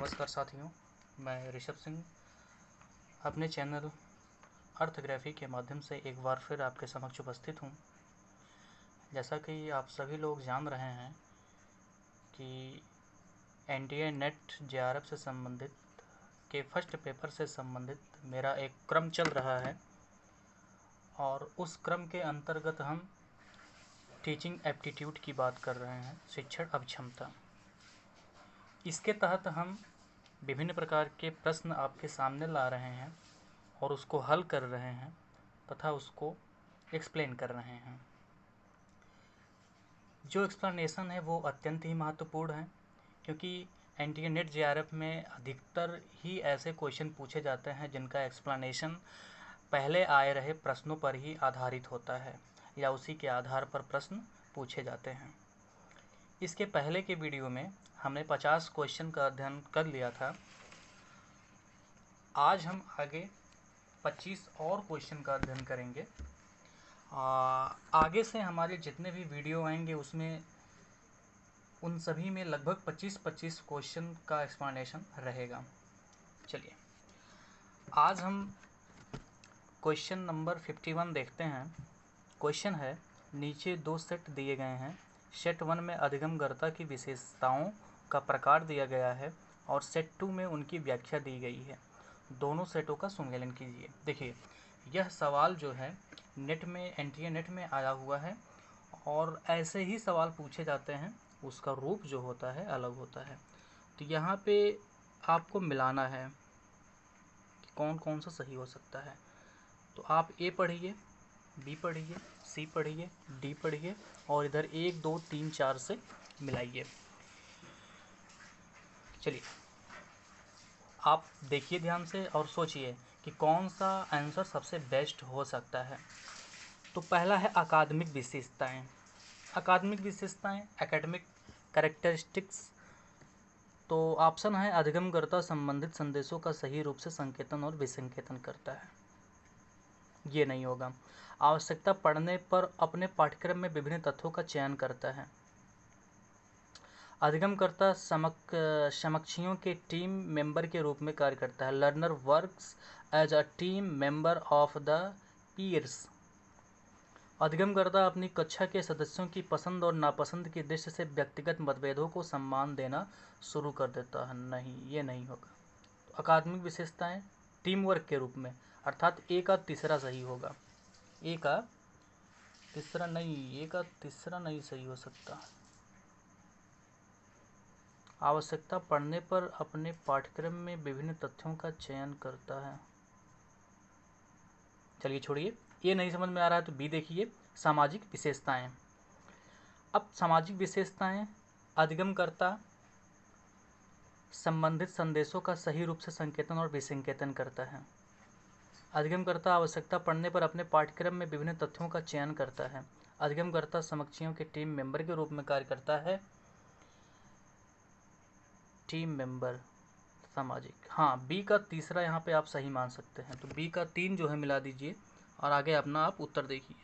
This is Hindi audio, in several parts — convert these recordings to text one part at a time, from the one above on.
नमस्कार साथियों, मैं ऋषभ सिंह अपने चैनल अर्थग्राफी के माध्यम से एक बार फिर आपके समक्ष उपस्थित हूँ। जैसा कि आप सभी लोग जान रहे हैं कि एनडीए नेट जेआरएफ से संबंधित के फर्स्ट पेपर से संबंधित मेरा एक क्रम चल रहा है और उस क्रम के अंतर्गत हम टीचिंग एप्टीट्यूड की बात कर रहे हैं, शिक्षण अक्षमता। इसके तहत हम विभिन्न प्रकार के प्रश्न आपके सामने ला रहे हैं और उसको हल कर रहे हैं तथा उसको एक्सप्लेन कर रहे हैं। जो एक्सप्लेनेशन है वो अत्यंत ही महत्वपूर्ण है, क्योंकि एनडीए नेट जेआरएफ में अधिकतर ही ऐसे क्वेश्चन पूछे जाते हैं जिनका एक्सप्लेनेशन पहले आए रहे प्रश्नों पर ही आधारित होता है या उसी के आधार पर प्रश्न पूछे जाते हैं। इसके पहले के वीडियो में हमने 50 क्वेश्चन का अध्ययन कर लिया था। आज हम आगे 25 और क्वेश्चन का अध्ययन करेंगे। आगे से हमारे जितने भी वीडियो आएंगे उसमें उन सभी में लगभग 25-25 क्वेश्चन का एक्सप्लेनेशन रहेगा। चलिए आज हम क्वेश्चन नंबर 51 देखते हैं। क्वेश्चन है, नीचे दो सेट दिए गए हैं। सेट 1 में अधिगमकर्ता की विशेषताओं का प्रकार दिया गया है और सेट 2 में उनकी व्याख्या दी गई है। दोनों सेटों का संकलन कीजिए। देखिए, यह सवाल जो है नेट में, एनटीए नेट में आया हुआ है और ऐसे ही सवाल पूछे जाते हैं। उसका रूप जो होता है अलग होता है। तो यहाँ पे आपको मिलाना है कि कौन कौन सा सही हो सकता है। तो आप ए पढ़िए, बी पढ़िए, सी पढ़िए, डी पढ़िए और इधर 1, 2, 3, 4 से मिलाइए। चलिए आप देखिए ध्यान से और सोचिए कि कौन सा आंसर सबसे बेस्ट हो सकता है। तो पहला है अकादमिक विशेषताएं। अकादमिक विशेषताएं, एकेडमिक कैरेक्टरिस्टिक्स। तो ऑप्शन है अधिगमकर्ता संबंधित संदेशों का सही रूप से संकेतन और विसंकेतन करता है, ये नहीं होगा। आवश्यकता पड़ने पर अपने पाठ्यक्रम में विभिन्न तथ्यों का चयन करता है। अधिगमकर्ता समकक्षियों के टीम मेंबर के रूप में कार्य करता है। Learner works as a team member of the peers. अधिगमकर्ता अपनी कक्षा के सदस्यों की पसंद और नापसंद की दृष्टि से व्यक्तिगत मतभेदों को सम्मान देना शुरू कर देता है। नहीं, ये नहीं होगा। तो अकादमिक विशेषताएं टीम वर्क के रूप में, अर्थात ए का तीसरा सही होगा। ए का तीसरा नहीं सही हो सकता। आवश्यकता पड़ने पर अपने पाठ्यक्रम में विभिन्न तथ्यों का चयन करता है। चलिए छोड़िए, ये नहीं समझ में आ रहा है तो बी देखिए, सामाजिक विशेषताएं। अब सामाजिक विशेषताएं अधिगमकर्ता संबंधित संदेशों का सही रूप से संकेतन और विसंकेतन करता है। अधिगमकर्ता आवश्यकता पड़ने पर अपने पाठ्यक्रम में विभिन्न तथ्यों का चयन करता है। अधिगमकर्ता समकक्षियों के टीम मेंबर के रूप में कार्य करता है। टीम मेंबर सामाजिक, हाँ, बी का तीसरा यहाँ पे आप सही मान सकते हैं। तो बी का 3 जो है मिला दीजिए और आगे अपना आप उत्तर देखिए।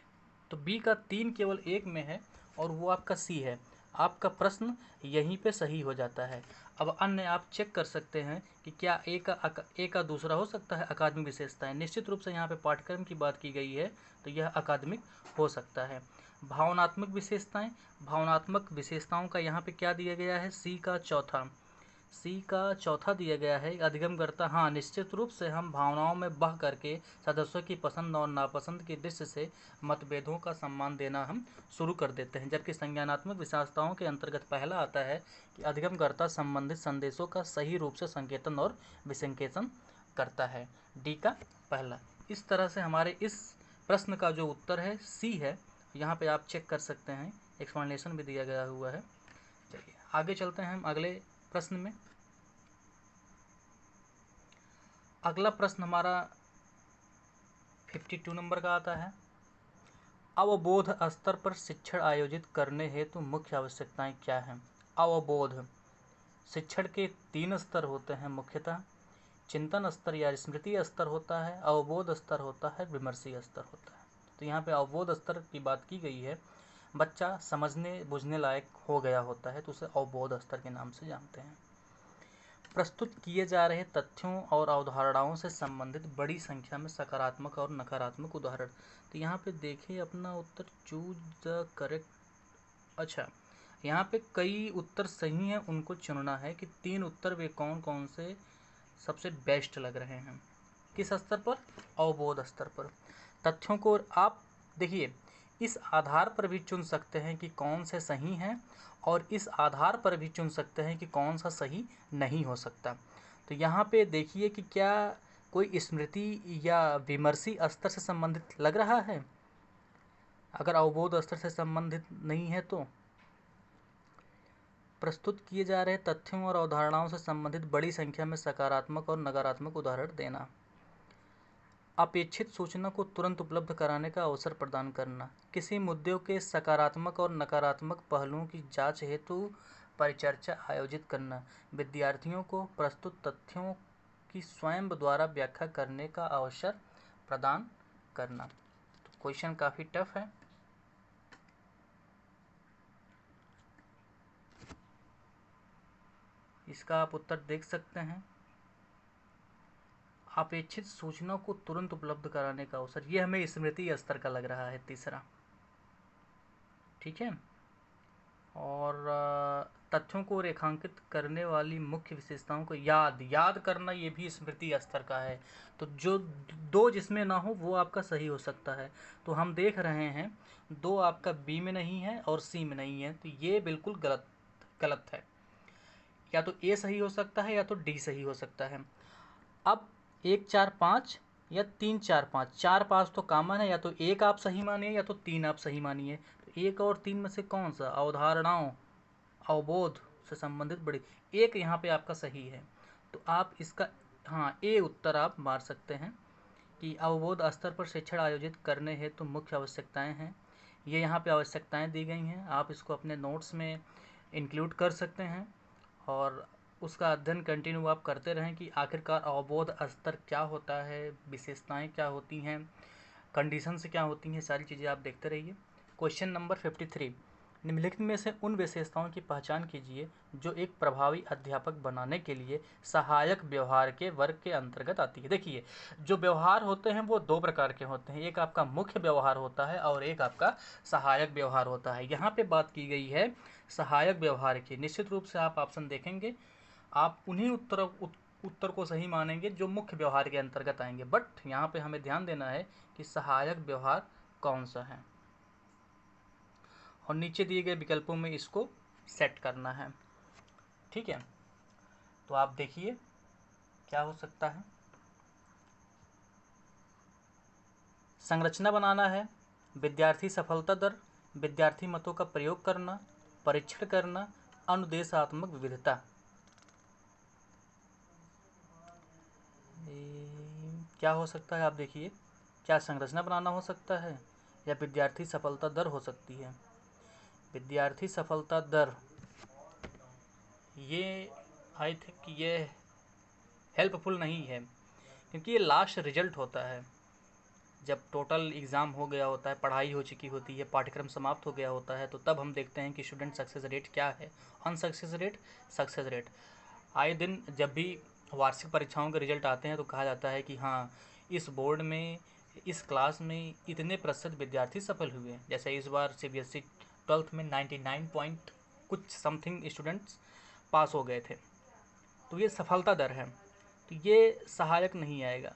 तो बी का 3 केवल एक में है और वो आपका सी है। आपका प्रश्न यहीं पे सही हो जाता है। अब अन्य आप चेक कर सकते हैं कि क्या ए का दूसरा हो सकता है। अकादमिक विशेषताएं, निश्चित रूप से यहाँ पे पाठ्यक्रम की बात की गई है तो यह अकादमिक हो सकता है। भावनात्मक विशेषताएं, भावनात्मक विशेषताओं का यहाँ पे क्या दिया गया है, सी का चौथा दिया गया है। अधिगमकर्ता, हाँ, निश्चित रूप से हम भावनाओं में बह करके सदस्यों की पसंद और नापसंद की दृष्टि से मतभेदों का सम्मान देना हम शुरू कर देते हैं। जबकि संज्ञानात्मक विशेषताओं के अंतर्गत पहला आता है कि अधिगमकर्ता संबंधित संदेशों का सही रूप से संकेतन और विसंकेतन करता है। डी का पहला। इस तरह से हमारे इस प्रश्न का जो उत्तर है सी है। यहाँ पे आप चेक कर सकते हैं, एक्सप्लेनेशन भी दिया गया हुआ है। चलिए आगे चलते हैं हम अगले प्रश्न में। अगला प्रश्न हमारा 52 नंबर का आता है। अवबोध स्तर पर शिक्षण आयोजित करने हेतु मुख्य आवश्यकताएं क्या हैं। अवबोध, शिक्षण के 3 स्तर होते हैं मुख्यतः। चिंतन स्तर या स्मृति स्तर होता है, अवबोध स्तर होता है, विमर्शीय स्तर होता है। तो यहाँ पे अवबोध स्तर की बात की गई है। बच्चा समझने बुझने लायक हो गया होता है तो उसे अवबोध स्तर के नाम से जानते हैं। प्रस्तुत किए जा रहे तथ्यों और अवधारणाओं से संबंधित बड़ी संख्या में सकारात्मक और नकारात्मक उदाहरण। तो यहाँ पे देखिए अपना उत्तर चूज द करेक्ट। अच्छा, यहाँ पे कई उत्तर सही हैं, उनको चुनना है कि 3 उत्तर वे कौन कौन से सबसे बेस्ट लग रहे हैं। किस स्तर पर? अवबोध स्तर पर। तथ्यों को आप देखिए इस आधार पर भी चुन सकते हैं कि कौन से सही हैं, और इस आधार पर भी चुन सकते हैं कि कौन सा सही नहीं हो सकता। तो यहाँ पे देखिए कि क्या कोई स्मृति या विमर्शी स्तर से संबंधित लग रहा है। अगर अवबोध स्तर से संबंधित नहीं है तो प्रस्तुत किए जा रहे तथ्यों और अवधारणाओं से संबंधित बड़ी संख्या में सकारात्मक और नकारात्मक उदाहरण देना। अपेक्षित सूचना को तुरंत उपलब्ध कराने का अवसर प्रदान करना। किसी मुद्दे के सकारात्मक और नकारात्मक पहलुओं की जांच हेतु परिचर्चा आयोजित करना। विद्यार्थियों को प्रस्तुत तथ्यों की स्वयं द्वारा व्याख्या करने का अवसर प्रदान करना। तो क्वेश्चन काफ़ी टफ है। इसका आप उत्तर देख सकते हैं। अपेक्षित सूचना को तुरंत उपलब्ध कराने का अवसर, ये हमें स्मृति स्तर का लग रहा है तीसरा। ठीक है। और तथ्यों को रेखांकित करने वाली मुख्य विशेषताओं को याद करना, ये भी स्मृति स्तर का है। तो जो 2 जिसमें ना हो वो आपका सही हो सकता है। तो हम देख रहे हैं 2 आपका बी में नहीं है और सी में नहीं है, तो ये बिल्कुल गलत है। या तो ए सही हो सकता है या तो डी सही हो सकता है। अब 1 4 5 या 3 4 5, 4 5 तो कॉमन है, या तो 1 आप सही मानिए या तो 3 आप सही मानिए। तो 1 और 3 में से कौन सा अवधारणाओं अवबोध से संबंधित बड़ी, 1 यहाँ पे आपका सही है। तो आप इसका हाँ ए उत्तर आप मार सकते हैं कि अवबोध स्तर पर शिक्षण आयोजित करने हेतु तो मुख्य आवश्यकताएं हैं। ये यहाँ पे आवश्यकताएं दी गई हैं, आप इसको अपने नोट्स में इंक्लूड कर सकते हैं और उसका अध्ययन कंटिन्यू आप करते रहें कि आखिरकार अवबोध स्तर क्या होता है, विशेषताएं क्या होती हैं, कंडीशंस क्या होती हैं, सारी चीज़ें आप देखते रहिए। क्वेश्चन नंबर 53, निम्नलिखित में से उन विशेषताओं की पहचान कीजिए जो एक प्रभावी अध्यापक बनाने के लिए सहायक व्यवहार के वर्ग के अंतर्गत आती है। देखिए जो व्यवहार होते हैं वो 2 प्रकार के होते हैं, एक आपका मुख्य व्यवहार होता है और एक आपका सहायक व्यवहार होता है। यहाँ पे बात की गई है सहायक व्यवहार की। निश्चित रूप से आप ऑप्शन देखेंगे, आप उन्हीं उत्तर को सही मानेंगे जो मुख्य व्यवहार के अंतर्गत आएंगे, बट यहाँ पे हमें ध्यान देना है कि सहायक व्यवहार कौन सा है और नीचे दिए गए विकल्पों में इसको सेट करना है। ठीक है, तो आप देखिए क्या हो सकता है। संरचना बनाना है, विद्यार्थी सफलता दर, विद्यार्थी मतों का प्रयोग करना, परीक्षण करना, अनुदेशात्मक विविधता। क्या हो सकता है आप देखिए, क्या संरचना बनाना हो सकता है या विद्यार्थी सफलता दर हो सकती है। विद्यार्थी सफलता दर, ये आई थिंक ये हेल्पफुल नहीं है, क्योंकि ये लास्ट रिजल्ट होता है जब टोटल एग्ज़ाम हो गया होता है, पढ़ाई हो चुकी होती है, पाठ्यक्रम समाप्त हो गया होता है, तो तब हम देखते हैं कि स्टूडेंट सक्सेस रेट क्या है, अनसक्सेस रेट, सक्सेस रेट। आए दिन जब भी वार्षिक परीक्षाओं के रिजल्ट आते हैं तो कहा जाता है कि हाँ इस बोर्ड में इस क्लास में इतने प्रतिशत विद्यार्थी सफल हुए। जैसे इस बार CBSE 12th में 99 पॉइंट कुछ समथिंग स्टूडेंट्स पास हो गए थे, तो ये सफलता दर है। तो ये सहायक नहीं आएगा,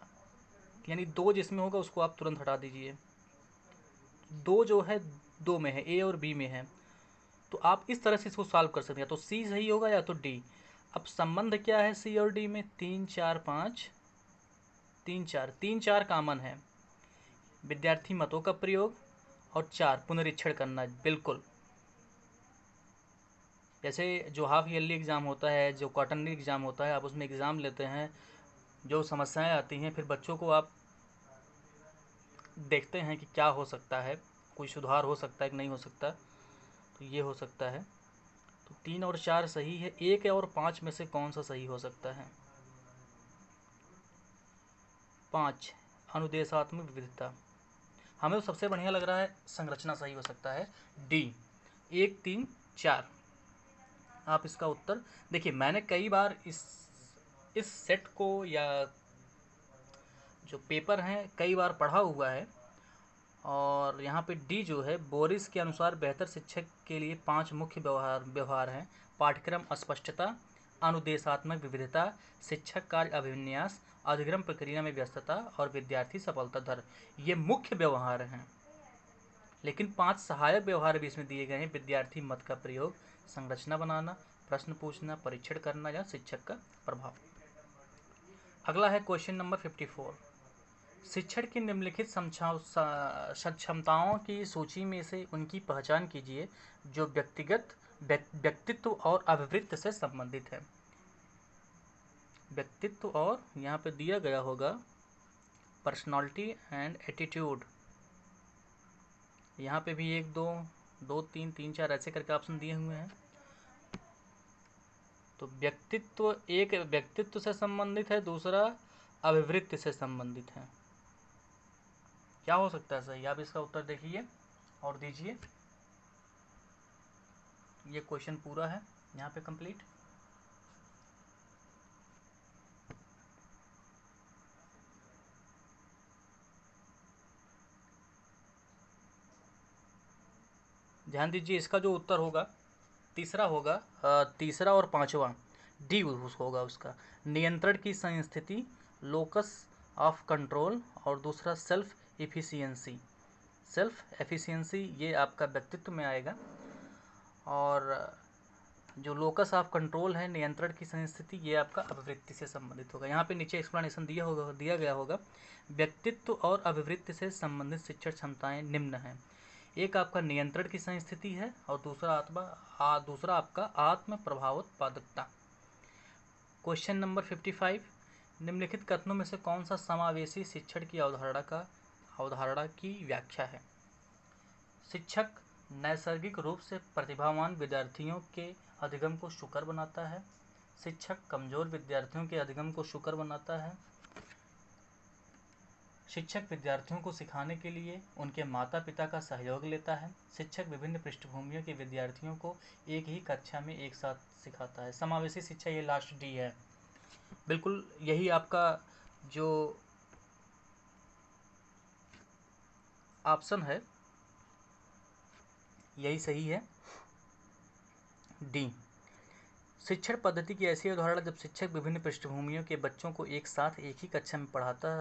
यानी 2 जिसमें होगा उसको आप तुरंत हटा दीजिए। 2 जो है 2 में है, ए और बी में है, तो आप इस तरह से इसको सॉल्व कर सकते हैं, तो सी सही होगा या तो डी। अब संबंध क्या है सी और डी में, 3 4 5, 3 4 कॉमन है, विद्यार्थी मतों का प्रयोग और 4 पुनरीक्षण करना। बिल्कुल, जैसे जो हाफ ईयरली एग्ज़ाम होता है, जो क्वार्टरली एग्ज़ाम होता है, आप उसमें एग्ज़ाम लेते हैं, जो समस्याएं आती हैं, फिर बच्चों को आप देखते हैं कि क्या हो सकता है, कोई सुधार हो सकता है कि नहीं हो सकता, तो ये हो सकता है। तो 3 और 4 सही है, 1 और 5 में से कौन सा सही हो सकता है। 5 अनुदेशात्मक विविधता, हमें तो सबसे बढ़िया लग रहा है संरचना सही हो सकता है, डी 1 3 4। आप इसका उत्तर देखिए, मैंने कई बार इस इस सेट को या जो पेपर हैं कई बार पढ़ा हुआ है। और यहाँ पे डी जो है, बोरिस के अनुसार बेहतर शिक्षक के लिए 5 मुख्य व्यवहार हैं। पाठ्यक्रम अस्पष्टता, अनुदेशात्मक विविधता, शिक्षक कार्य अभिविन्यास, अधिगम प्रक्रिया में व्यस्तता और विद्यार्थी सफलता दर। ये मुख्य व्यवहार हैं, लेकिन 5 सहायक व्यवहार भी इसमें दिए गए हैं। विद्यार्थी मत का प्रयोग, संरचना बनाना, प्रश्न पूछना, परीक्षण करना या शिक्षक का प्रभाव। अगला है क्वेश्चन नंबर 54। शिक्षण की निम्नलिखित क्षमताओं की सूची में से उनकी पहचान कीजिए जो व्यक्तित्व और अभिवृत्ति से संबंधित है। व्यक्तित्व और यहाँ पे दिया गया होगा पर्सनालिटी एंड एटीट्यूड। यहाँ पे भी 1 2 2 3 3 4 ऐसे करके ऑप्शन दिए हुए हैं। तो व्यक्तित्व, एक व्यक्तित्व से संबंधित है, दूसरा अभिवृत्ति से संबंधित है। क्या हो सकता है सही? आप इसका उत्तर देखिए और दीजिए। ये क्वेश्चन पूरा है यहाँ पे कंप्लीट। ध्यान दीजिए, इसका जो उत्तर होगा तीसरा होगा, तीसरा और पांचवा डी होगा उसका। नियंत्रण की संस्थिति, लोकस ऑफ कंट्रोल, और दूसरा सेल्फ एफिशिएंसी। सेल्फ एफिशिएंसी ये आपका व्यक्तित्व में आएगा, और जो लोकस ऑफ कंट्रोल है, नियंत्रण की संस्थिति, ये आपका अभिवृत्ति से संबंधित होगा। यहाँ पे नीचे एक्सप्लेनेशन दिया गया होगा। व्यक्तित्व और अभिवृत्ति से संबंधित शिक्षण क्षमताएं निम्न हैं। एक आपका नियंत्रण की संस्थिति है और दूसरा आपका आत्म प्रभावोत्पादकता। Question number 55। निम्नलिखित कथनों में से कौन सा समावेशी शिक्षण की अवधारणा की व्याख्या है? शिक्षक नैसर्गिक रूप से प्रतिभावान विद्यार्थियों के अधिगम को सुकर बनाता है। शिक्षक कमजोर विद्यार्थियों के अधिगम को सुकर बनाता है। शिक्षक विद्यार्थियों को सिखाने के लिए उनके माता पिता का सहयोग लेता है। शिक्षक विभिन्न पृष्ठभूमियों के विद्यार्थियों को एक ही कक्षा में एक साथ सिखाता है। समावेशी शिक्षा, ये लास्ट डी है। बिल्कुल यही आपका जो ऑप्शन है यही सही है, डी। शिक्षण पद्धति की ऐसी अवधारणा जब शिक्षक विभिन्न पृष्ठभूमियों के बच्चों को एक साथ एक ही कक्षा में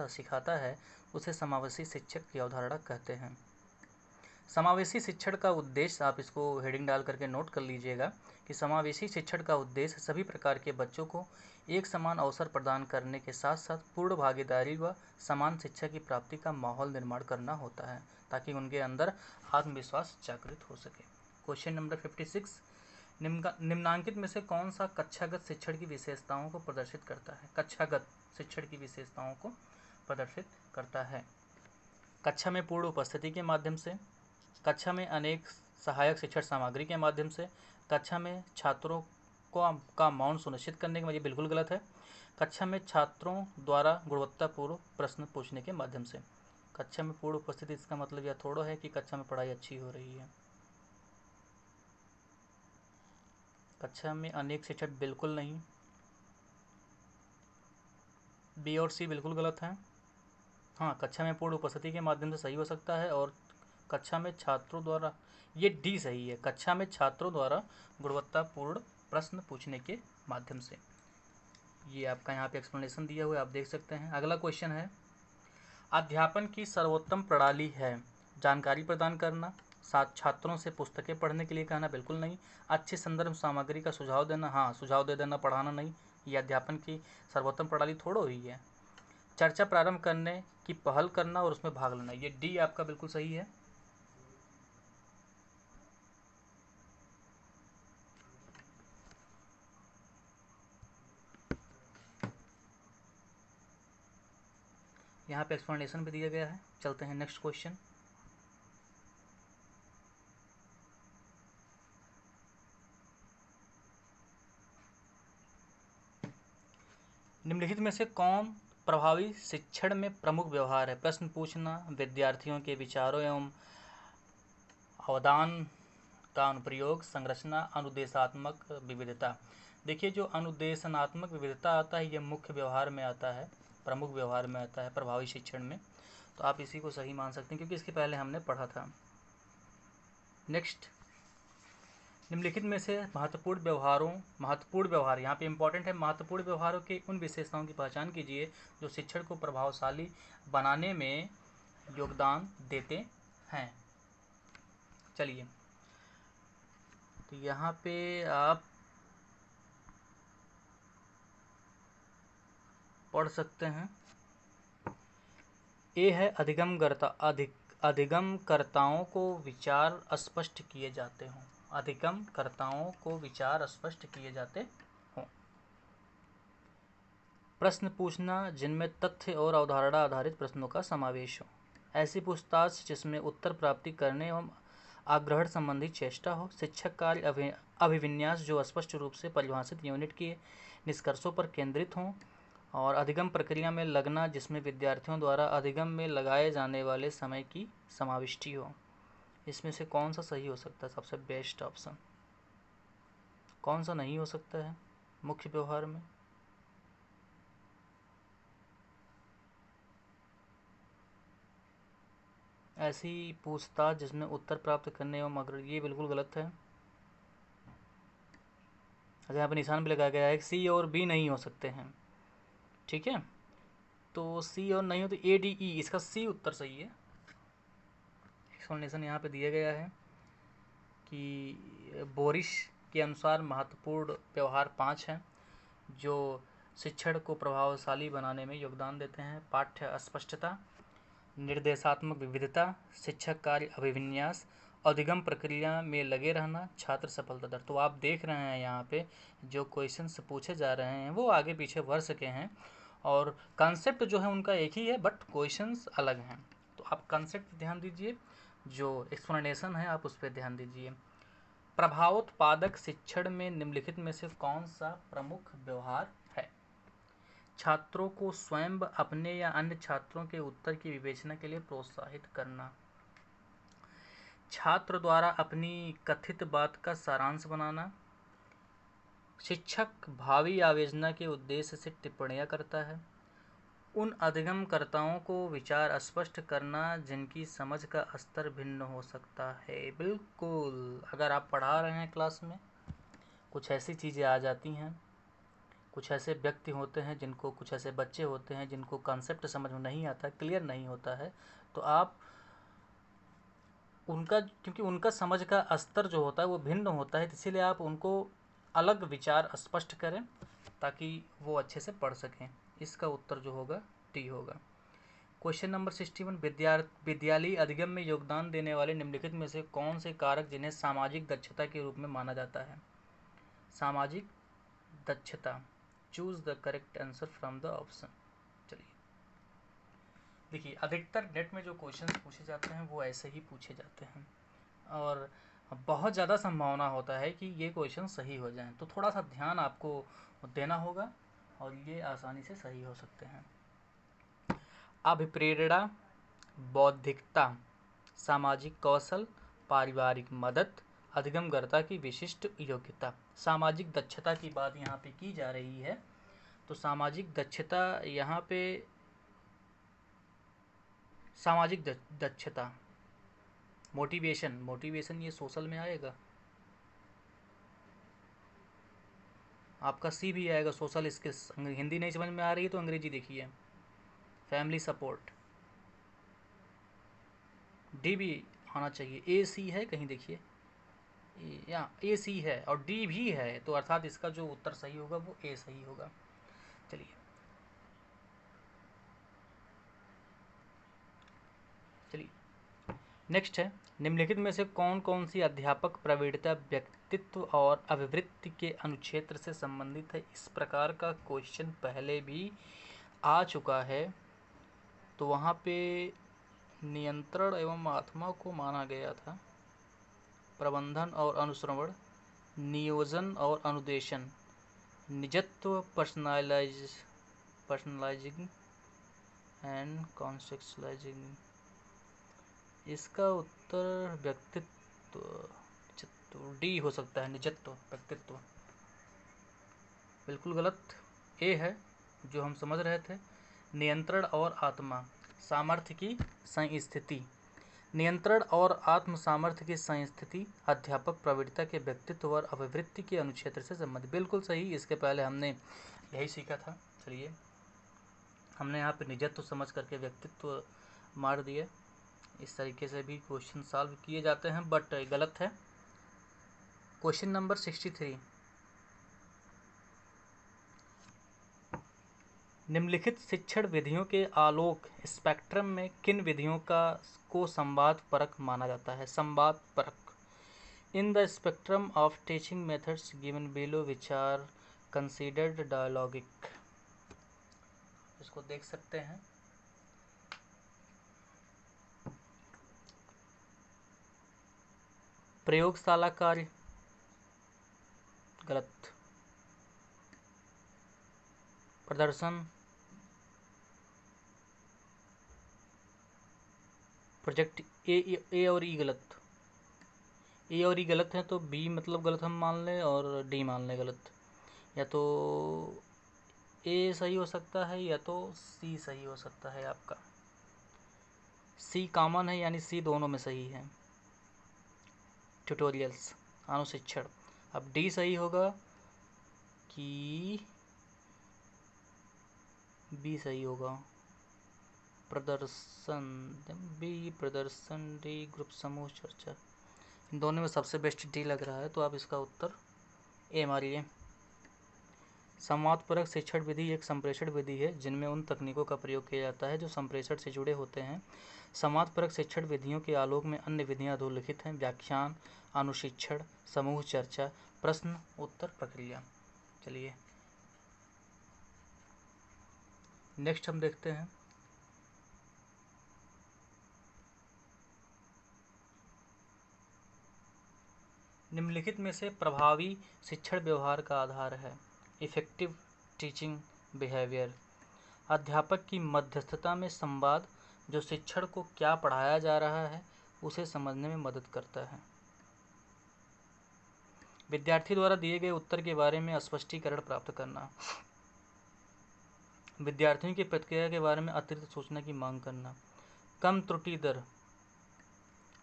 सिखाता है, उसे समावेशी शिक्षक की अवधारणा कहते हैं। समावेशी शिक्षण का उद्देश्य, आप इसको हेडिंग डाल करके नोट कर लीजिएगा कि समावेशी शिक्षण का उद्देश्य सभी प्रकार के बच्चों को एक समान अवसर प्रदान करने के साथ साथ पूर्ण भागीदारी व समान शिक्षा की प्राप्ति का माहौल निर्माण करना होता है, ताकि उनके अंदर आत्मविश्वास जागृत हो सके। Question number 56। निम्नांकित में से कौन सा कक्षागत शिक्षण की विशेषताओं को प्रदर्शित करता है? कक्षागत शिक्षण की विशेषताओं को प्रदर्शित करता है। कक्षा में पूर्ण उपस्थिति के माध्यम से, कक्षा में अनेक सहायक शिक्षण सामग्री के माध्यम से, कक्षा में छात्रों का मौन सुनिश्चित करने के, ये बिल्कुल गलत है। कक्षा में छात्रों द्वारा गुणवत्तापूर्ण प्रश्न पूछने के माध्यम से। कक्षा में पूर्ण उपस्थिति, इसका मतलब यह थोड़ा है कि कक्षा में पढ़ाई अच्छी हो रही है। कक्षा में अनेक शिक्षक, बिल्कुल नहीं। बी और सी बिल्कुल गलत है। हाँ, कक्षा में पूर्ण उपस्थिति के माध्यम से सही हो सकता है, और कक्षा में छात्रों द्वारा, ये डी सही है। कक्षा में छात्रों द्वारा गुणवत्तापूर्ण प्रश्न पूछने के माध्यम से। ये आपका यहाँ पे एक्सप्लेनेशन दिया हुआ है, आप देख सकते हैं। अगला क्वेश्चन है, अध्यापन की सर्वोत्तम प्रणाली है जानकारी प्रदान करना, साथ छात्रों से पुस्तकें पढ़ने के लिए कहना, बिल्कुल नहीं। अच्छी संदर्भ सामग्री का सुझाव देना, हाँ, सुझाव दे देना, पढ़ाना नहीं। ये अध्यापन की सर्वोत्तम प्रणाली थोड़ो ही है। चर्चा प्रारंभ करने की पहल करना और उसमें भाग लेना, ये डी आपका बिल्कुल सही है। यहाँ पे एक्सप्लेनेशन भी दिया गया है। चलते हैं नेक्स्ट क्वेश्चन। निम्नलिखित में से कौन प्रभावी शिक्षण में प्रमुख व्यवहार है? प्रश्न पूछना, विद्यार्थियों के विचारों एवं अवदान का अनुप्रयोग, संरचना, अनुदेशात्मक विविधता। देखिए जो अनुदेशनात्मक विविधता आता है ये मुख्य व्यवहार में आता है, प्रमुख व्यवहार में आता है प्रभावी शिक्षण में, तो आप इसी को सही मान सकते हैं क्योंकि इसके पहले हमने पढ़ा था। नेक्स्ट, निम्नलिखित में से महत्वपूर्ण व्यवहार यहाँ पे इंपॉर्टेंट है, महत्वपूर्ण व्यवहारों के उन विशेषताओं की पहचान कीजिए जो शिक्षण को प्रभावशाली बनाने में योगदान देते हैं। चलिए, तो यहाँ पे आप पढ़ सकते हैं। ए है अधिगमकर्ताओं को विचार स्पष्ट किए जाते हों। अधिगमकर्ताओं को विचार स्पष्ट किए जाते हों। प्रश्न पूछना जिनमें तथ्य और अवधारणा आधारित प्रश्नों का समावेश हो। ऐसी पूछताछ जिसमें उत्तर प्राप्ति करने एवं आग्रहण संबंधी चेष्टा हो। शिक्षक कार्य अभिविन्यास जो स्पष्ट रूप से परिभाषित यूनिट के निष्कर्षों पर केंद्रित हों। और अधिगम प्रक्रिया में लगना जिसमें विद्यार्थियों द्वारा अधिगम में लगाए जाने वाले समय की समाविष्टि हो। इसमें से कौन सा सही हो सकता है? सबसे बेस्ट ऑप्शन कौन सा नहीं हो सकता है मुख्य व्यवहार में? ऐसी पूछताछ जिसमें उत्तर प्राप्त करने एवं अग्रह, ये बिल्कुल गलत है। अच्छा, यहाँ पर निशान भी लगाया गया है, सी और बी नहीं हो सकते हैं। ठीक है, तो सी और नहीं हो तो ए डी ई, इसका सी उत्तर सही है। एक्सप्लेनेशन यहाँ पे दिया गया है कि बोरिस के अनुसार महत्वपूर्ण व्यवहार 5 हैं जो शिक्षण को प्रभावशाली बनाने में योगदान देते हैं। पाठ्य स्पष्टता, निर्देशात्मक विविधता, शिक्षक कार्य अभिविन्यास, अधिगम प्रक्रिया में लगे रहना, छात्र सफलता दर। तो आप देख रहे हैं यहाँ पे जो क्वेश्चंस पूछे जा रहे हैं वो आगे पीछे वर्ष के हैं और कंसेप्ट जो है उनका एक ही है बट क्वेश्चंस अलग हैं। तो आप कंसेप्ट पर ध्यान दीजिए, जो एक्सप्लेनेशन है आप उस पर ध्यान दीजिए। प्रभावोत्पादक शिक्षण में निम्नलिखित में से कौन सा प्रमुख व्यवहार है? छात्रों को स्वयं अपने या अन्य छात्रों के उत्तर की विवेचना के लिए प्रोत्साहित करना। छात्र द्वारा अपनी कथित बात का सारांश बनाना। शिक्षक भावी आवेदन के उद्देश्य से टिप्पणियां करता है। उन अधिगमकर्ताओं को विचार स्पष्ट करना जिनकी समझ का स्तर भिन्न हो सकता है। बिल्कुल, अगर आप पढ़ा रहे हैं क्लास में, कुछ ऐसी चीज़ें आ जाती हैं, कुछ ऐसे व्यक्ति होते हैं जिनको, कुछ ऐसे बच्चे होते हैं जिनको कॉन्सेप्ट समझ में नहीं आता, क्लियर नहीं होता है, तो आप उनका, क्योंकि उनका समझ का स्तर जो होता है वो भिन्न होता है, इसीलिए आप उनको अलग विचार स्पष्ट करें ताकि वो अच्छे से पढ़ सकें। इसका उत्तर जो होगा टी होगा। क्वेश्चन नंबर 61, विद्यालयी अधिगम में योगदान देने वाले निम्नलिखित में से कौन से कारक जिन्हें सामाजिक दक्षता के रूप में माना जाता है? सामाजिक दक्षता, choose the correct answer from the option. चलिए देखिए, अधिकतर नेट में जो क्वेश्चन पूछे जाते हैं वो ऐसे ही पूछे जाते हैं और बहुत ज़्यादा संभावना होता है कि ये क्वेश्चन सही हो जाएं, तो थोड़ा सा ध्यान आपको देना होगा और ये आसानी से सही हो सकते हैं। अभिप्रेरणा, बौद्धिकता, सामाजिक कौशल, पारिवारिक मदद, अधिगमकर्ता की विशिष्ट योग्यता। सामाजिक दक्षता की बात यहाँ पे की जा रही है, तो सामाजिक दक्षता यहाँ पे, सामाजिक दक्षता, मोटिवेशन ये सोशल में आएगा, आपका सी भी आएगा, सोशल स्किल्स। हिंदी नहीं समझ में आ रही है तो अंग्रेजी देखिए। फैमिली सपोर्ट, डी भी आना चाहिए। ए सी है कहीं देखिए, या ए सी है और डी भी है, तो अर्थात इसका जो उत्तर सही होगा वो ए सही होगा। चलिए नेक्स्ट है, निम्नलिखित में से कौन कौन सी अध्यापक प्रवीणता व्यक्तित्व और अभिवृत्ति के अनुक्षेत्र से संबंधित है? इस प्रकार का क्वेश्चन पहले भी आ चुका है, तो वहाँ पे नियंत्रण एवं आत्मा को माना गया था, प्रबंधन और अनुश्रवण, नियोजन और अनुदेशन, निजत्व, पर्सनलाइजिंग एंड कॉन्सेप्चुअलाइजिंग। इसका उत्तर व्यक्तित्व, डी हो सकता है, निजत्व, व्यक्तित्व। बिल्कुल गलत। ए है जो हम समझ रहे थे। नियंत्रण और आत्मा सामर्थ्य की संस्थिति। नियंत्रण और आत्म सामर्थ्य की संस्थिति अध्यापक प्रवृत्ति के व्यक्तित्व और अभिवृत्ति के अनुक्षेत्र से संबंधित। बिल्कुल सही, इसके पहले हमने यही सीखा था। चलिए, हमने यहाँ पे निजत्व समझ करके व्यक्तित्व मार दिए। इस तरीके से भी क्वेश्चन सॉल्व किए जाते हैं, बट गलत है। क्वेश्चन नंबर 63, निम्नलिखित शिक्षण विधियों के आलोक स्पेक्ट्रम में किन विधियों को संवाद परक माना जाता है? संवाद परक। In the spectrum of teaching methods given below which are considered dialogic. इसको देख सकते हैं। प्रयोगशाला कार्य गलत। प्रदर्शन, प्रोजेक्ट ए और ई गलत। ए और ई गलत है तो बी मतलब गलत हम मान लें और डी मान लें गलत। या तो ए सही हो सकता है या तो सी सही हो सकता है आपका। सी कॉमन है, यानी सी दोनों में सही है। ट्यूटोरियल्स, अनुशिक्षण। अब डी सही होगा कि बी सही होगा? प्रदर्शन, बी प्रदर्शन, डी ग्रुप समूह चर्चा। इन दोनों में सबसे बेस्ट डी लग रहा है, तो आप इसका उत्तर ए मारिए। संवादपरक शिक्षण विधि एक संप्रेषण विधि है जिनमें उन तकनीकों का प्रयोग किया जाता है जो संप्रेषण से जुड़े होते हैं। संवादपरक शिक्षण विधियों के आलोक में अन्य विधियां अधोलिखित हैं: व्याख्यान, अनुशिक्षण, समूह चर्चा, प्रश्न उत्तर प्रक्रिया। चलिए नेक्स्ट हम देखते हैं। निम्नलिखित में से प्रभावी शिक्षण व्यवहार का आधार है। Effective teaching behaviour. अध्यापक की मध्यस्थता में संवाद जो शिक्षण को क्या पढ़ाया जा रहा है उसे समझने में मदद करता है। विद्यार्थी द्वारा दिए गए उत्तर के बारे में स्पष्टीकरण प्राप्त करना। विद्यार्थियों की प्रतिक्रिया के बारे में अतिरिक्त सूचना की मांग करना। कम त्रुटि दर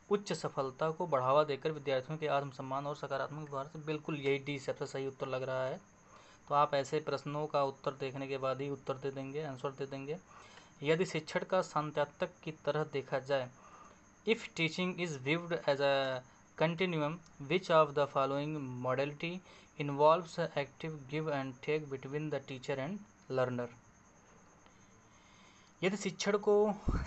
उच्च सफलता को बढ़ावा देकर विद्यार्थियों के आत्मसम्मान और सकारात्मक व्यवहार से। बिल्कुल यही डी सबसे सही उत्तर लग रहा है। तो आप ऐसे प्रश्नों का उत्तर देखने के बाद ही उत्तर दे देंगे, आंसर दे देंगे। यदि शिक्षण का संत्यातक की तरह देखा जाए, if teaching is viewed as a continuum, which of the following modality involves active give and take between the teacher and learner? यदि शिक्षण को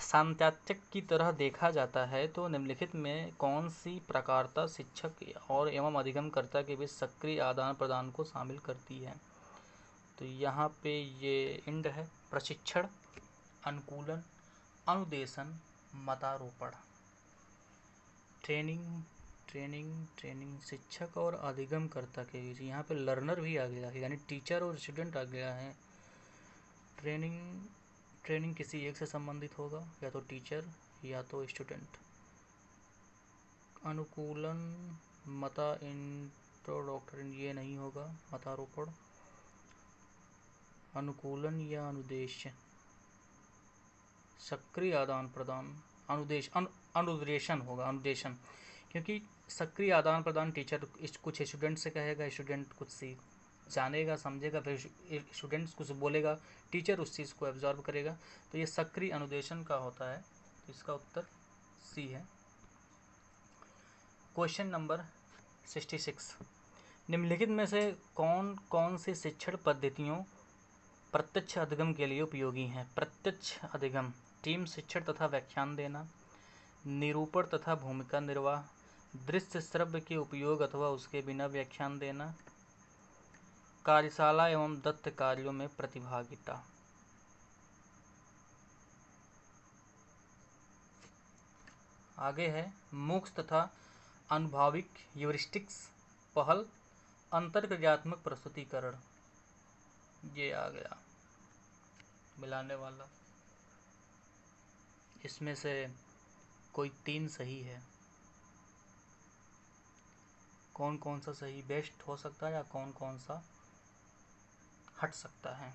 सांत्यात्यक की तरह देखा जाता है तो निम्नलिखित में कौन सी प्रकारता शिक्षक और एवं अधिगमकर्ता के बीच सक्रिय आदान प्रदान को शामिल करती है? तो यहाँ पे ये इंड है। प्रशिक्षण, अनुकूलन, अनुदेशन, मतारोपण। ट्रेनिंग शिक्षक और अधिगमकर्ता के बीच। यहाँ पे लर्नर भी आ गया है, यानी टीचर और स्टूडेंट आ गया है। ट्रेनिंग किसी एक से संबंधित होगा, या तो टीचर या तो स्टूडेंट। अनुकूलन, मता इंट्रोडक्टरी, ये नहीं होगा। मतारोपण, अनुकूलन या अनुदेश, सक्रिय आदान प्रदान, अनुदेशन होगा। अनुदेशन, क्योंकि सक्रिय आदान प्रदान टीचर कुछ स्टूडेंट से कहेगा, स्टूडेंट कुछ सीख जानेगा, समझेगा, फिर स्टूडेंट्स कुछ बोलेगा, टीचर उस चीज़ को एब्जॉर्ब करेगा। तो ये सक्रिय अनुदेशन का होता है। तो इसका उत्तर सी है। क्वेश्चन नंबर 66, निम्नलिखित में से कौन कौन सी शिक्षण पद्धतियों प्रत्यक्ष अधिगम के लिए उपयोगी हैं? प्रत्यक्ष अधिगम, टीम शिक्षण तथा व्याख्यान देना, निरूपण तथा भूमिका निर्वाह, दृश्य श्रव्य के उपयोग अथवा उसके बिना व्याख्यान देना, कार्यशाला एवं दत्त कार्यों में प्रतिभागिता। आगे है मूक्ष तथा अनुभविक ह्यूरिस्टिक्स पहल, अंतर्क्रियात्मक प्रस्तुतिकरण। ये आ गया मिलाने वाला। इसमें से कोई 3 सही है। कौन कौन सा सही बेस्ट हो सकता है या कौन कौन सा हट सकता है।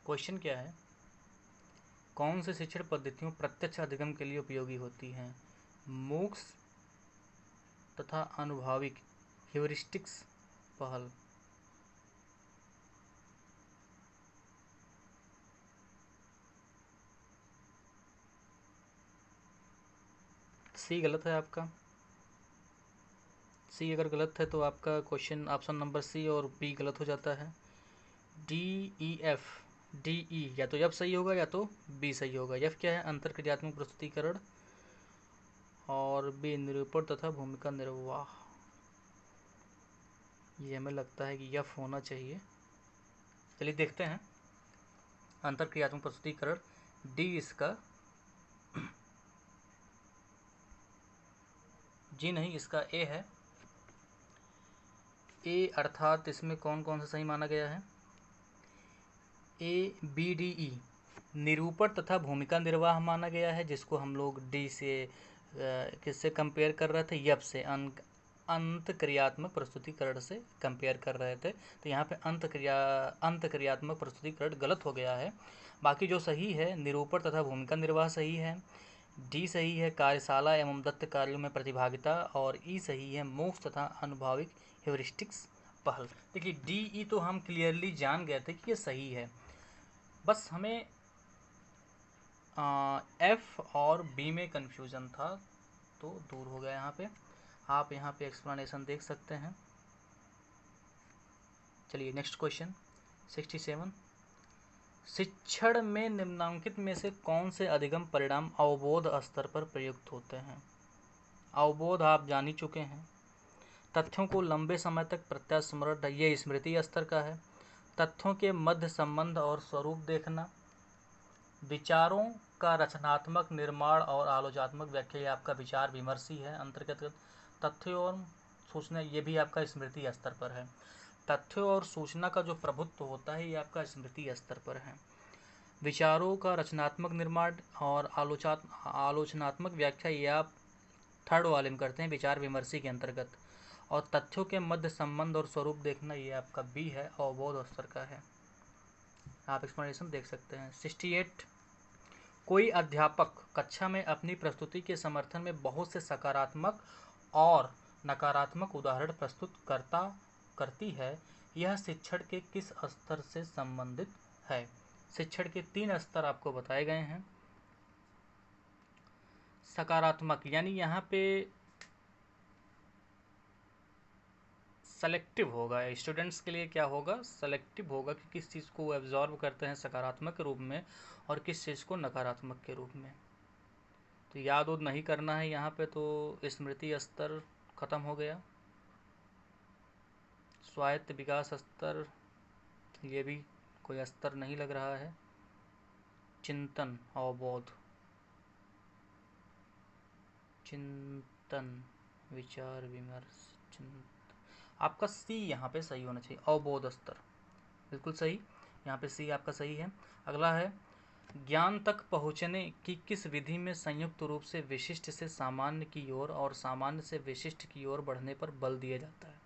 क्वेश्चन क्या है, कौन सी शिक्षण पद्धतियों प्रत्यक्ष अधिगम के लिए उपयोगी होती हैं? मूक्स तथा अनुभाविक ह्यूरिस्टिक्स पहल। सी गलत है आपका। सी अगर गलत है तो आपका क्वेश्चन ऑप्शन नंबर सी और बी गलत हो जाता है। D E F, D E या तो एफ सही होगा या तो बी सही होगा। एफ क्या है, अंतर्क्रियात्मक प्रस्तुतिकरण, और बी निरूपण तथा भूमिका निर्वाह। ये हमें लगता है कि एफ होना चाहिए। चलिए देखते हैं। अंतर्क्रियात्मक प्रस्तुतिकरण डी इसका, जी नहीं, इसका ए है। ए अर्थात इसमें कौन कौन सा सही माना गया है? ए बी डी ई निरूपण तथा भूमिका निर्वाह माना गया है, जिसको हम लोग डी से किससे कंपेयर कर रहे थे? यप से, अंतक्रियात्मक प्रस्तुतिकरण से कंपेयर कर रहे थे। तो यहाँ पे अंतक्रियात्मक प्रस्तुतिकरण गलत हो गया है। बाकी जो सही है, निरूपण तथा भूमिका निर्वाह सही है, डी सही है कार्यशाला एवं दत्त कार्यों में प्रतिभागिता, और ई सही है मूक्स तथा अनुभाविक ह्यूरिस्टिक्स पहल। देखिए डी ई तो हम क्लियरली जान गए थे कि ये सही है, बस हमें एफ और बी में कन्फ्यूज़न था, तो दूर हो गया। यहाँ पे आप यहाँ पे एक्सप्लेनेशन देख सकते हैं। चलिए नेक्स्ट क्वेश्चन 67, शिक्षण में निम्नांकित में से कौन से अधिगम परिणाम अवबोध स्तर पर प्रयुक्त होते हैं? अवबोध आप जान ही चुके हैं। तथ्यों को लंबे समय तक प्रत्यास्मरण, ये स्मृति स्तर का है। तथ्यों के मध्य संबंध और स्वरूप देखना, विचारों का रचनात्मक निर्माण और आलोचनात्मक व्याख्या, ये आपका विचार विमर्श ही है अंतर्गत। तथ्यों और सूचना, ये भी आपका स्मृति स्तर पर है। तथ्यों और सूचना का जो प्रभुत्व होता है ये आपका स्मृति स्तर पर है। विचारों का रचनात्मक निर्माण और आलोचनात्मक व्याख्या, ये आप थर्ड वाले में करते हैं, विचार विमर्शी के अंतर्गत। और तथ्यों के मध्य संबंध और स्वरूप देखना, ये आपका बी है, अवबोध स्तर का है। आप एक्सप्लेनेशन देख सकते हैं। 68, कोई अध्यापक कक्षा में अपनी प्रस्तुति के समर्थन में बहुत से सकारात्मक और नकारात्मक उदाहरण प्रस्तुत करती है, यह शिक्षण के किस स्तर से संबंधित है? शिक्षण के 3 स्तर आपको बताए गए हैं। सकारात्मक यानी यहाँ पे सेलेक्टिव होगा, स्टूडेंट्स के लिए क्या होगा? सेलेक्टिव होगा कि किस चीज़ को वो एब्जॉर्व करते हैं सकारात्मक के रूप में और किस चीज़ को नकारात्मक के रूप में। तो याद उद नहीं करना है यहाँ पे, तो स्मृति स्तर खत्म हो गया। स्वायत्त विकास स्तर, ये भी कोई स्तर नहीं लग रहा है। चिंतन, अवबोध, चिंतन, विचार विमर्श, चिंतन, आपका सी यहाँ पे सही होना चाहिए। अवबोध स्तर बिल्कुल सही, यहाँ पे सी आपका सही है। अगला है, ज्ञान तक पहुँचने की किस विधि में संयुक्त रूप से विशिष्ट से सामान्य की ओर और सामान्य से विशिष्ट की ओर बढ़ने पर बल दिया जाता है?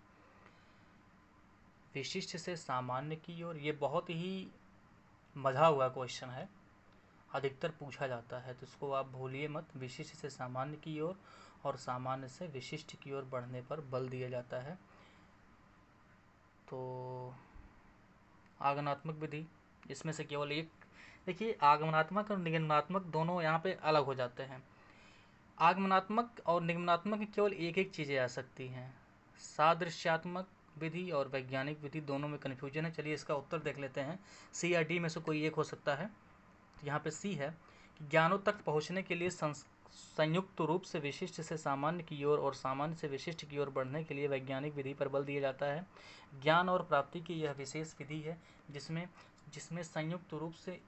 विशिष्ट से सामान्य की ओर, ये बहुत ही मजा हुआ क्वेश्चन है, अधिकतर पूछा जाता है, तो इसको आप भूलिए मत। विशिष्ट से सामान्य की ओर और सामान्य से विशिष्ट की ओर बढ़ने पर बल दिया जाता है। तो आगमनात्मक विधि, इसमें से केवल एक, देखिए आगमनात्मक और निगमनात्मक दोनों यहाँ पे अलग हो जाते हैं। आगमनात्मक और निगमनात्मक की केवल एक एक चीज़ें आ सकती हैं। सादृश्यात्मक विधि और वैज्ञानिक विधि, दोनों में कन्फ्यूजन है। चलिए इसका उत्तर देख लेते हैं, सी या डी में से कोई एक हो सकता है। तो यहाँ पे सी है, ज्ञानों तक पहुँचने के लिए संयुक्त रूप से विशिष्ट से सामान्य की ओर और सामान्य से विशिष्ट की ओर बढ़ने के लिए वैज्ञानिक विधि पर बल दिया जाता है। ज्ञान और प्राप्ति की यह विशेष विधि है जिसमें संयुक्त रूप से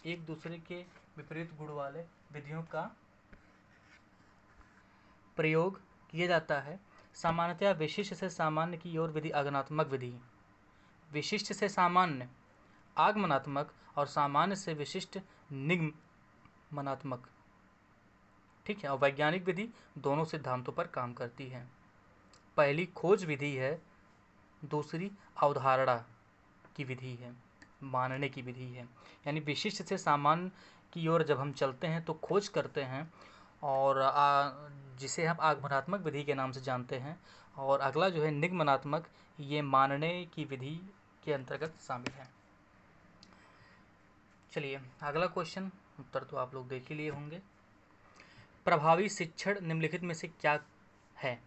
एक दूसरे के विपरीत गुण वाले विधियों का प्रयोग किया जाता है। सामान्यतया विशिष्ट से सामान्य की ओर विधि आगमनात्मक विधि, विशिष्ट से सामान्य आगमनात्मक और सामान्य से विशिष्ट निगमनात्मक, ठीक है। और वैज्ञानिक विधि दोनों सिद्धांतों पर काम करती है। पहली खोज विधि है, दूसरी अवधारणा की विधि है, मानने की विधि है। यानी विशिष्ट से सामान्य की ओर जब हम चलते हैं तो खोज करते हैं, और जिसे हम आगमनात्मक विधि के नाम से जानते हैं। और अगला जो है निगमनात्मक, ये मानने की विधि के अंतर्गत शामिल है। चलिए अगला क्वेश्चन, उत्तर तो आप लोग देख ही लिए होंगे। प्रभावी शिक्षण निम्नलिखित में से क्या है?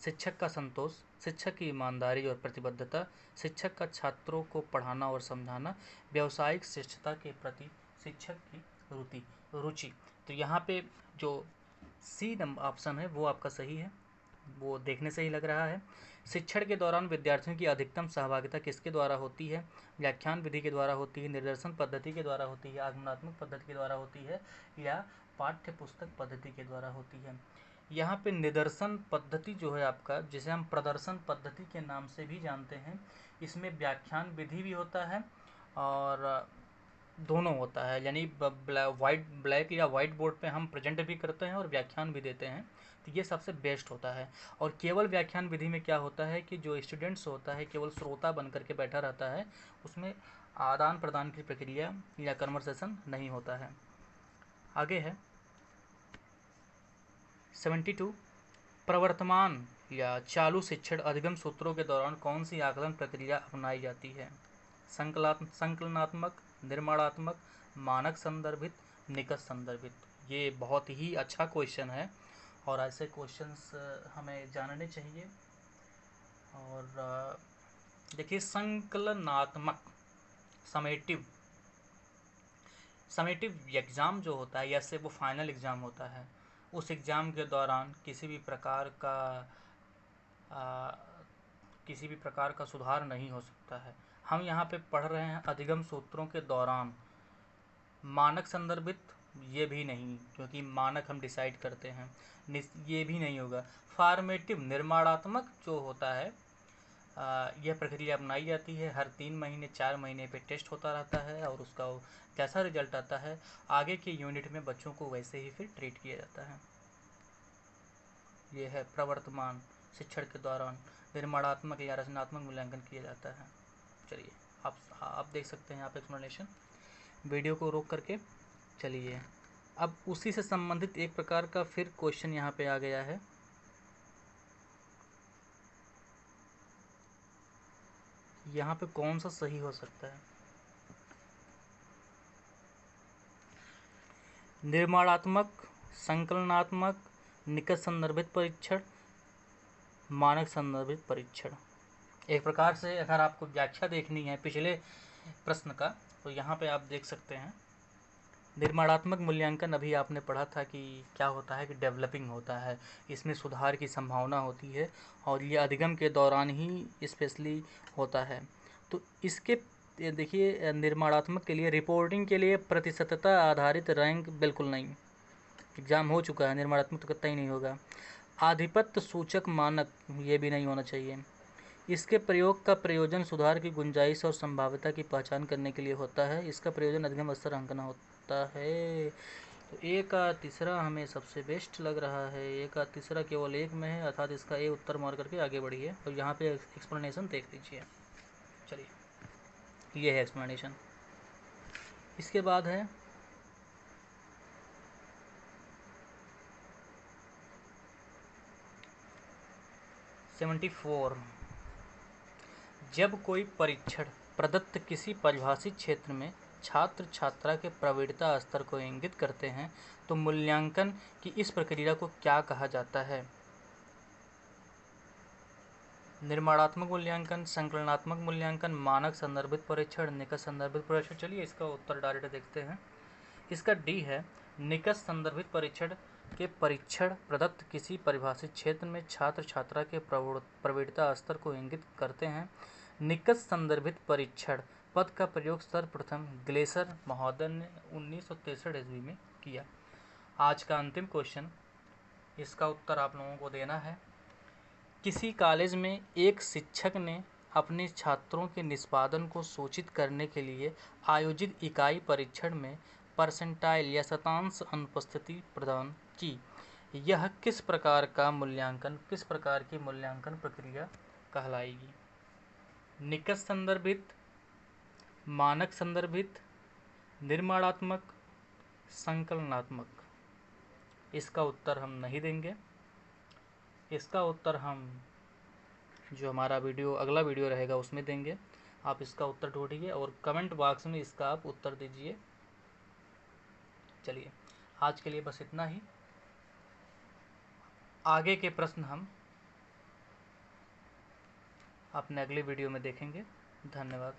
शिक्षक का संतोष, शिक्षक की ईमानदारी और प्रतिबद्धता, शिक्षक का छात्रों को पढ़ाना और समझाना, व्यावसायिक श्रेष्ठता के प्रति शिक्षक की रुचि। तो यहाँ पे जो सी नंबर ऑप्शन है वो आपका सही है, वो देखने से ही लग रहा है। शिक्षण के दौरान विद्यार्थियों की अधिकतम सहभागिता किसके द्वारा होती है? व्याख्यान विधि के द्वारा होती है, निर्देशन पद्धति के द्वारा होती है, आगमनात्मक पद्धति के द्वारा होती है, या पाठ्य पुस्तक पद्धति के द्वारा होती है। यहाँ पे निदर्शन पद्धति जो है आपका, जिसे हम प्रदर्शन पद्धति के नाम से भी जानते हैं, इसमें व्याख्यान विधि भी होता है और दोनों होता है। यानी ब्लैक या वाइट बोर्ड पे हम प्रेजेंट भी करते हैं और व्याख्यान भी देते हैं, तो ये सबसे बेस्ट होता है। और केवल व्याख्यान विधि में क्या होता है कि जो स्टूडेंट्स होता है केवल श्रोता बन करके बैठा रहता है, उसमें आदान प्रदान की प्रक्रिया या कन्वर्सेशन नहीं होता है। आगे है 72, प्रवर्तमान या चालू शिक्षण अधिगम सूत्रों के दौरान कौन सी आकलन प्रक्रिया अपनाई जाती है? संकलनात्मक, निर्माणात्मक, मानक संदर्भित, निकट संदर्भित। ये बहुत ही अच्छा क्वेश्चन है और ऐसे क्वेश्चंस हमें जानने चाहिए। और देखिए संकलनात्मक, समेटिव एग्ज़ाम जो होता है, जैसे वो फाइनल एग्ज़ाम होता है, उस एग्ज़ाम के दौरान किसी भी प्रकार का सुधार नहीं हो सकता है। हम यहाँ पे पढ़ रहे हैं अधिगम सूत्रों के दौरान। मानक संदर्भित ये भी नहीं, क्योंकि मानक हम डिसाइड करते हैं, ये भी नहीं होगा। फॉर्मेटिव, निर्माणात्मक जो होता है, यह प्रक्रिया अपनाई जाती है। हर 3 महीने 4 महीने पे टेस्ट होता रहता है और उसका कैसा रिजल्ट आता है, आगे के यूनिट में बच्चों को वैसे ही फिर ट्रीट किया जाता है। ये है प्रवर्तमान शिक्षण के दौरान निर्माणात्मक या रचनात्मक मूल्यांकन किया जाता है। चलिए आप देख सकते हैं आप एक्सप्लेनेशन वीडियो को रोक करके। चलिए अब उसी से संबंधित एक प्रकार का फिर क्वेश्चन यहाँ पे आ गया है। यहाँ पे कौन सा सही हो सकता है? निर्माणात्मक, संकलनात्मक, निकट संदर्भित परीक्षण, मानक संदर्भित परीक्षण। एक प्रकार से अगर आपको व्याख्या देखनी है पिछले प्रश्न का, तो यहाँ पे आप देख सकते हैं निर्माणात्मक मूल्यांकन अभी आपने पढ़ा था कि क्या होता है कि डेवलपिंग होता है, इसमें सुधार की संभावना होती है और ये अधिगम के दौरान ही स्पेशली होता है। तो इसके देखिए निर्माणात्मक के लिए रिपोर्टिंग के लिए प्रतिशतता आधारित रैंक बिल्कुल नहीं, एग्ज़ाम हो चुका है, निर्माणात्मक तो कतई नहीं होगा। आधिपत्य सूचक मानक ये भी नहीं होना चाहिए। इसके प्रयोग का प्रयोजन सुधार की गुंजाइश और संभाव्यता की पहचान करने के लिए होता है। इसका प्रयोजन अधिगम स्तर अंकना होता है। तो ए का तीसरा हमें सबसे बेस्ट लग रहा है। ए का तीसरा केवल एक में है, अर्थात इसका ए उत्तर मार करके आगे बढ़िए। तो यहाँ पे एक्सप्लेनेशन देख लीजिए। चलिए ये है एक्सप्लेनेशन। इसके बाद है 74, जब कोई परीक्षण प्रदत्त किसी परिभाषित क्षेत्र में छात्र छात्रा के प्रवीणता स्तर को इंगित करते हैं तो मूल्यांकन की इस प्रक्रिया को क्या कहा जाता है? निर्माणात्मक मूल्यांकन, संकलनात्मक मूल्यांकन, मानक संदर्भित परीक्षण, निकट संदर्भित परीक्षण। चलिए इसका उत्तर डायरेक्ट देखते हैं। इसका डी है, निकट संदर्भित परीक्षण के परीक्षण प्रदत्त किसी परिभाषित क्षेत्र में छात्र छात्रा के प्रवीणता स्तर को इंगित करते हैं। निकट संदर्भित परीक्षण पद का प्रयोग सर्वप्रथम ग्लेसर महोदय ने 1963 ईस्वी में किया। आज का अंतिम क्वेश्चन, इसका उत्तर आप लोगों को देना है। किसी कॉलेज में एक शिक्षक ने अपने छात्रों के निष्पादन को सूचित करने के लिए आयोजित इकाई परीक्षण में परसेंटाइल या शतांश अनुपस्थिति प्रदान की। यह किस प्रकार की मूल्यांकन प्रक्रिया कहलाएगी? निकट संदर्भित, मानक संदर्भित, निर्माणात्मक, संकलनात्मक। इसका उत्तर हम नहीं देंगे। इसका उत्तर हम जो हमारा अगला वीडियो रहेगा उसमें देंगे। आप इसका उत्तर ढूंढिए और कमेंट बॉक्स में इसका आप उत्तर दीजिए। चलिए, आज के लिए बस इतना ही। आगे के प्रश्न हम अपने अगले वीडियो में देखेंगे। धन्यवाद।